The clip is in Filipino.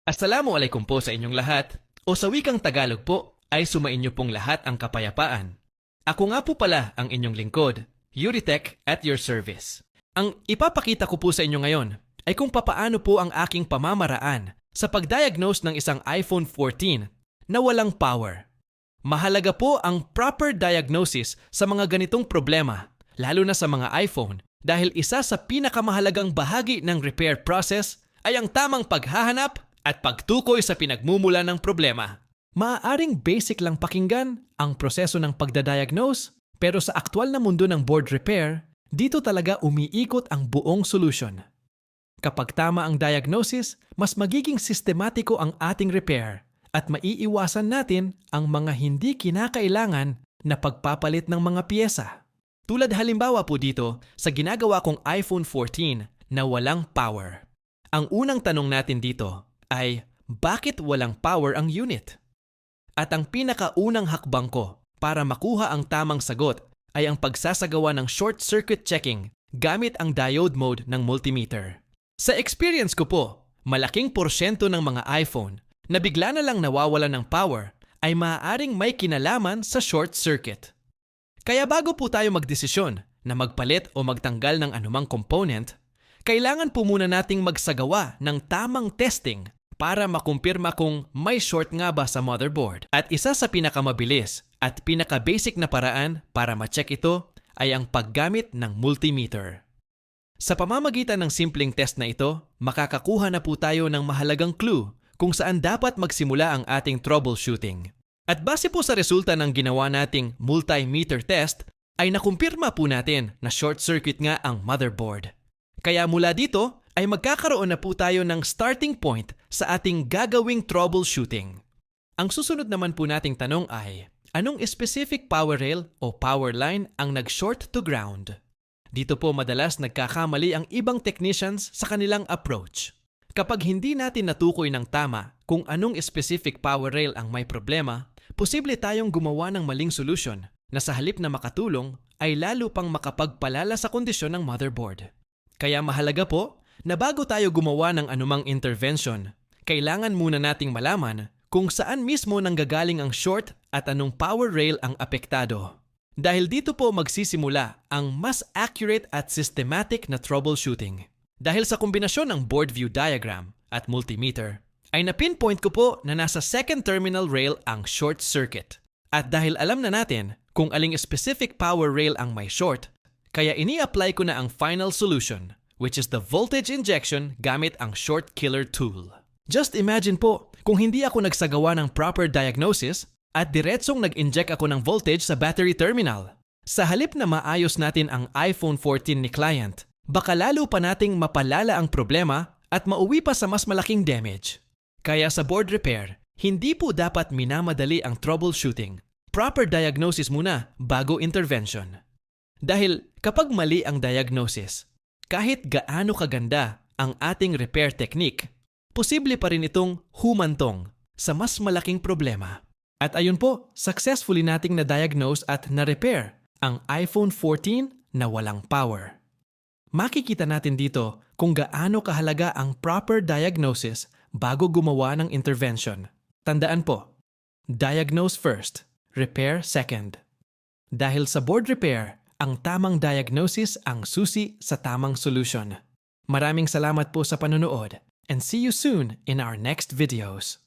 Assalamualaikum po sa inyong lahat. O sa wikang Tagalog po, ay sumainyo pong lahat ang kapayapaan. Ako nga po pala ang inyong lingkod, Yuritech at your service. Ang ipapakita ko po sa inyo ngayon ay kung papaano po ang aking pamamaraan sa pagdiagnose ng isang iPhone 14 na walang power. Mahalaga po ang proper diagnosis sa mga ganitong problema, lalo na sa mga iPhone, dahil isa sa pinakamahalagang bahagi ng repair process ay ang tamang paghahanap at pagtukoy sa pinagmumula ng problema. Maaaring basic lang pakinggan ang proseso ng pagdadiagnose, pero sa aktual na mundo ng board repair, dito talaga umiikot ang buong solusyon. Kapag tama ang diagnosis, mas magiging sistematiko ang ating repair at maiiwasan natin ang mga hindi kinakailangan na pagpapalit ng mga piyesa. Tulad halimbawa po dito sa ginagawa kong iPhone 14 na walang power. Ang unang tanong natin dito ay bakit walang power ang unit? At ang pinakaunang hakbang ko para makuha ang tamang sagot ay ang pagsasagawa ng short circuit checking gamit ang diode mode ng multimeter. Sa experience ko po, malaking porsyento ng mga iPhone na bigla na lang nawawalan ng power ay maaaring may kinalaman sa short circuit. Kaya bago po tayo magdesisyon na magpalit o magtanggal ng anumang component, kailangan po muna nating magsagawa ng tamang testing para makumpirma kung may short nga ba sa motherboard. At isa sa pinakamabilis at pinaka-basic na paraan para ma-check ito ay ang paggamit ng multimeter. Sa pamamagitan ng simpleng test na ito, makakakuha na po tayo ng mahalagang clue kung saan dapat magsimula ang ating troubleshooting. At base po sa resulta ng ginawa nating multimeter test, ay nakumpirma po natin na short circuit nga ang motherboard. Kaya mula dito, ay magkakaroon na po tayo ng starting point sa ating gagawing troubleshooting. Ang susunod naman po nating tanong ay, anong specific power rail o power line ang nag-short to ground? Dito po madalas nagkakamali ang ibang technicians sa kanilang approach. Kapag hindi natin natukoy ng tama kung anong specific power rail ang may problema, posible tayong gumawa ng maling solusyon na sa halip na makatulong ay lalo pang makapagpalala sa kondisyon ng motherboard. Kaya mahalaga po na bago tayo gumawa ng anumang intervention, kailangan muna nating malaman kung saan mismo nanggagaling ang short at anong power rail ang apektado. Dahil dito po magsisimula ang mas accurate at systematic na troubleshooting. Dahil sa kombinasyon ng board view diagram at multimeter, ay na-pinpoint ko po na nasa second terminal rail ang short circuit. At dahil alam na natin kung aling specific power rail ang may short, kaya ini-apply ko na ang final solution, which is the voltage injection gamit ang short killer tool. Just imagine po kung hindi ako nagsagawa ng proper diagnosis at diretsong nag-inject ako ng voltage sa battery terminal. Sa halip na maayos natin ang iPhone 14 ni client, baka lalo pa nating mapalala ang problema at mauwi pa sa mas malaking damage. Kaya sa board repair, hindi po dapat minamadali ang troubleshooting. Proper diagnosis muna bago intervention. Dahil kapag mali ang diagnosis, kahit gaano kaganda ang ating repair technique, posible pa rin itong humantong sa mas malaking problema. At ayun po, successfully nating na-diagnose at na-repair ang iPhone 14 na walang power. Makikita natin dito kung gaano kahalaga ang proper diagnosis bago gumawa ng intervention. Tandaan po, diagnose first, repair second. Dahil sa board repair, ang tamang diagnosis ang susi sa tamang solution. Maraming salamat po sa panonood and see you soon in our next videos.